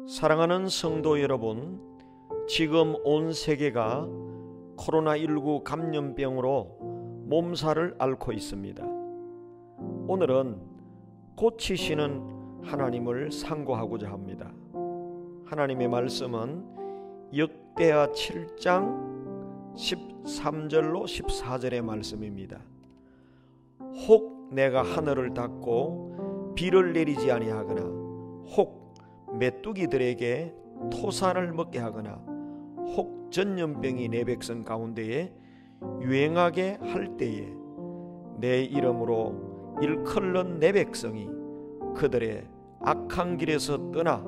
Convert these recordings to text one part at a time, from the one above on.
사랑하는 성도 여러분, 지금 온 세계가 코로나19 감염병으로 몸살을 앓고 있습니다. 오늘은 고치시는 하나님을 상고하고자 합니다. 하나님의 말씀은 역대하 7장 13절로 14절의 말씀입니다. 혹 내가 하늘을 닫고 비를 내리지 아니하거나 혹 메뚜기들에게 토산을 먹게 하거나 혹 전염병이 내 백성 가운데에 유행하게 할 때에 내 이름으로 일컬는 내 백성이 그들의 악한 길에서 떠나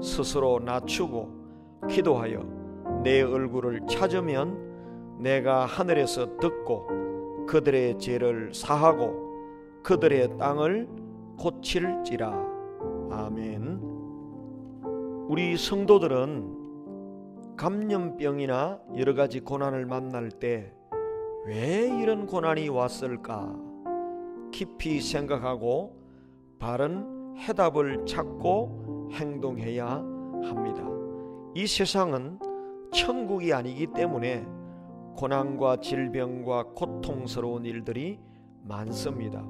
스스로 낮추고 기도하여 내 얼굴을 찾으면 내가 하늘에서 듣고 그들의 죄를 사하고 그들의 땅을 고칠지라. 아멘. 우리 성도들은 감염병이나 여러 가지 고난을 만날 때 왜 이런 고난이 왔을까 깊이 생각하고 바른 해답을 찾고 행동해야 합니다. 이 세상은 천국이 아니기 때문에 고난과 질병과 고통스러운 일들이 많습니다.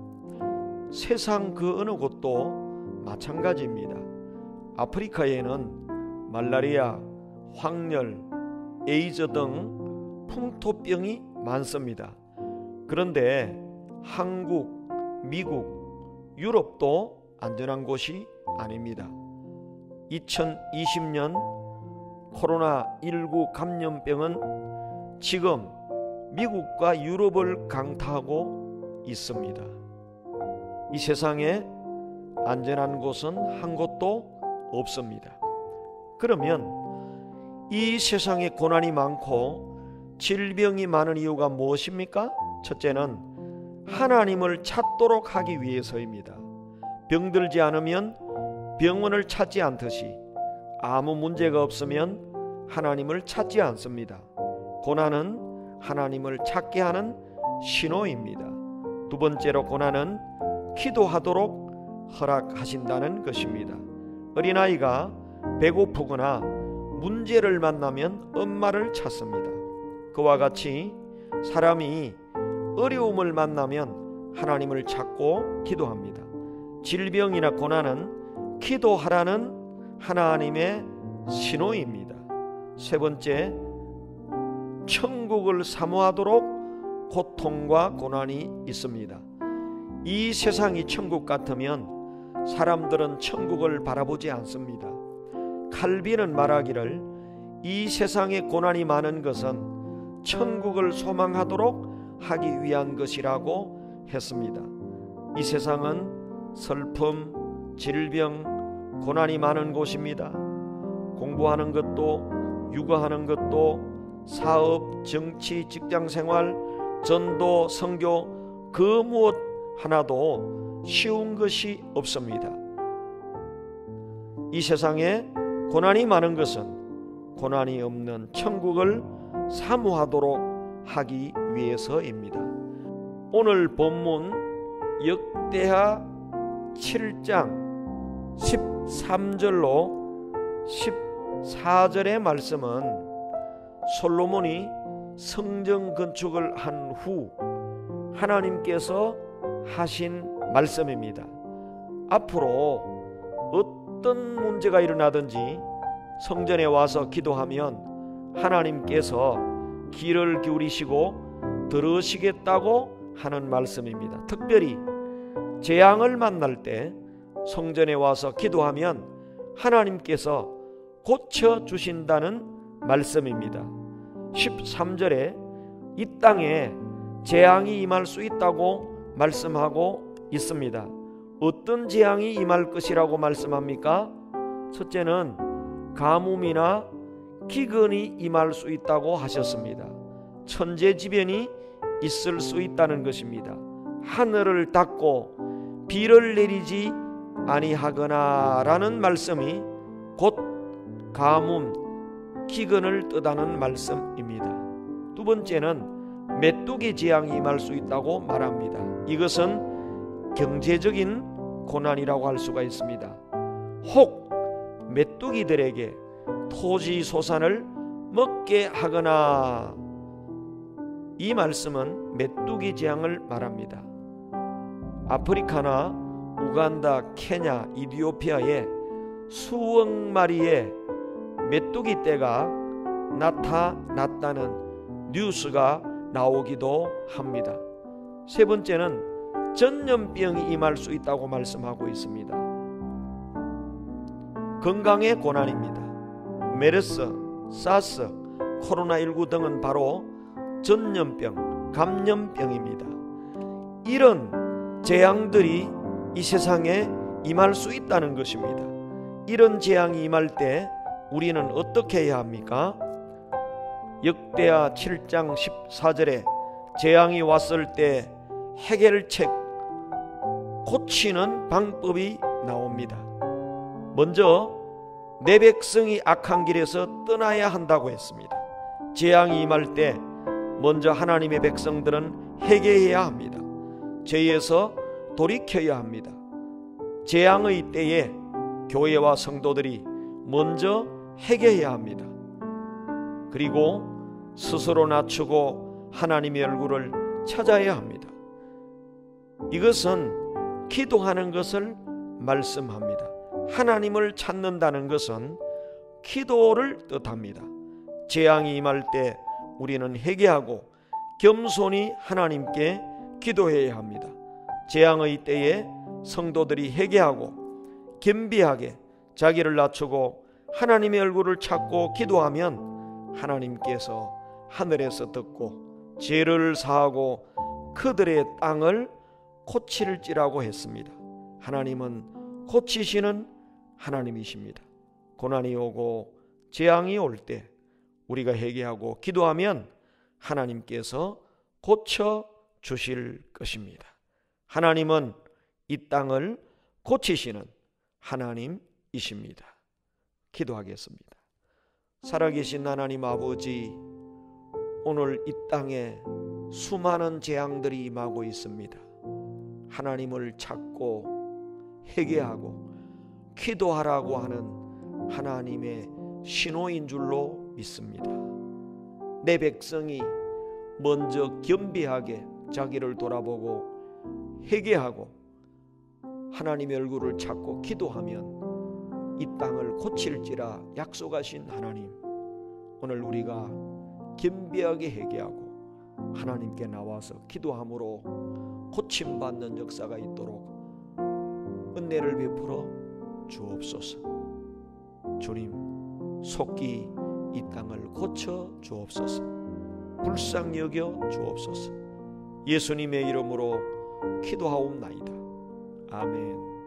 세상 그 어느 곳도 마찬가지입니다. 아프리카에는 말라리아, 황열, 에이즈 등 풍토병이 많습니다. 그런데 한국, 미국, 유럽도 안전한 곳이 아닙니다. 2020년 코로나19 감염병은 지금 미국과 유럽을 강타하고 있습니다. 이 세상에 안전한 곳은 한 곳도 없습니다. 그러면 이 세상에 고난이 많고 질병이 많은 이유가 무엇입니까? 첫째는 하나님을 찾도록 하기 위해서입니다. 병들지 않으면 병원을 찾지 않듯이 아무 문제가 없으면 하나님을 찾지 않습니다. 고난은 하나님을 찾게 하는 신호입니다. 두 번째로 고난은 기도하도록 허락하신다는 것입니다. 어린아이가 배고프거나 문제를 만나면 엄마를 찾습니다. 그와 같이 사람이 어려움을 만나면 하나님을 찾고 기도합니다. 질병이나 고난은 기도하라는 하나님의 신호입니다. 세 번째, 천국을 사모하도록 고통과 고난이 있습니다. 이 세상이 천국 같으면 사람들은 천국을 바라보지 않습니다. 칼빈은 말하기를 이 세상에 고난이 많은 것은 천국을 소망하도록 하기 위한 것이라고 했습니다. 이 세상은 슬픔, 질병, 고난이 많은 곳입니다. 공부하는 것도, 육아하는 것도, 사업, 정치, 직장생활, 전도, 선교 그 무엇 하나도 쉬운 것이 없습니다. 이 세상에 고난이 많은 것은 고난이 없는 천국을 사모하도록 하기 위해서입니다. 오늘 본문 역대하 7장 13절로 14절의 말씀은 솔로몬이 성전 건축을 한 후 하나님께서 하신 말씀입니다. 앞으로 어떤 문제가 일어나든지 성전에 와서 기도하면 하나님께서 귀를 기울이시고 들으시겠다고 하는 말씀입니다. 특별히 재앙을 만날 때 성전에 와서 기도하면 하나님께서 고쳐주신다는 말씀입니다. 13절에 이 땅에 재앙이 임할 수 있다고 말씀하고 있습니다. 어떤 재앙이 임할 것이라고 말씀합니까? 첫째는 가뭄이나 기근이 임할 수 있다고 하셨습니다. 천재지변이 있을 수 있다는 것입니다. 하늘을 닫고 비를 내리지 아니하거나 라는 말씀이 곧 가뭄, 기근을 뜻하는 말씀입니다. 두 번째는 메뚜기 재앙이 임할 수 있다고 말합니다. 이것은 경제적인 고난이라고 할 수가 있습니다. 혹 메뚜기들에게 토지 소산을 먹게 하거나. 이 말씀은 메뚜기 재앙을 말합니다. 아프리카나 우간다, 케냐, 이디오피아에 수억 마리의 메뚜기 떼가 나타났다는 뉴스가 나오기도 합니다. 세 번째는 전염병이 임할 수 있다고 말씀하고 있습니다. 건강의 고난입니다. 메르스, 사스, 코로나19 등은 바로 전염병, 감염병입니다. 이런 재앙들이 이 세상에 임할 수 있다는 것입니다. 이런 재앙이 임할 때 우리는 어떻게 해야 합니까? 역대하 7장 14절에 재앙이 왔을 때 해결책, 고치는 방법이 나옵니다. 먼저 내 백성이 악한 길에서 떠나야 한다고 했습니다. 재앙이 임할 때 먼저 하나님의 백성들은 회개해야 합니다. 죄에서 돌이켜야 합니다. 재앙의 때에 교회와 성도들이 먼저 회개해야 합니다. 그리고 스스로 낮추고 하나님의 얼굴을 찾아야 합니다. 이것은 기도하는 것을 말씀합니다. 하나님을 찾는다는 것은 기도를 뜻합니다. 재앙이 임할 때 우리는 회개하고 겸손히 하나님께 기도해야 합니다. 재앙의 때에 성도들이 회개하고 겸비하게 자기를 낮추고 하나님의 얼굴을 찾고 기도하면 하나님께서 하늘에서 듣고 죄를 사하고 그들의 땅을 고칠지라고 했습니다. 하나님은 고치시는 하나님이십니다. 고난이 오고 재앙이 올 때 우리가 회개하고 기도하면 하나님께서 고쳐 주실 것입니다. 하나님은 이 땅을 고치시는 하나님이십니다. 기도하겠습니다. 살아계신 하나님 아버지, 오늘 이 땅에 수많은 재앙들이 임하고 있습니다. 하나님을 찾고 회개하고 기도하라고 하는 하나님의 신호인 줄로 믿습니다. 내 백성이 먼저 겸비하게 자기를 돌아보고 회개하고 하나님의 얼굴을 찾고 기도하면 이 땅을 고칠지라 약속하신 하나님, 오늘 우리가 겸비하게 회개하고 하나님께 나와서 기도함으로 고침받는 역사가 있도록 은혜를 베풀어 주옵소서. 주님, 속히 이 땅을 고쳐 주옵소서. 불쌍히 여겨 주옵소서. 예수님의 이름으로 기도하옵나이다. 아멘.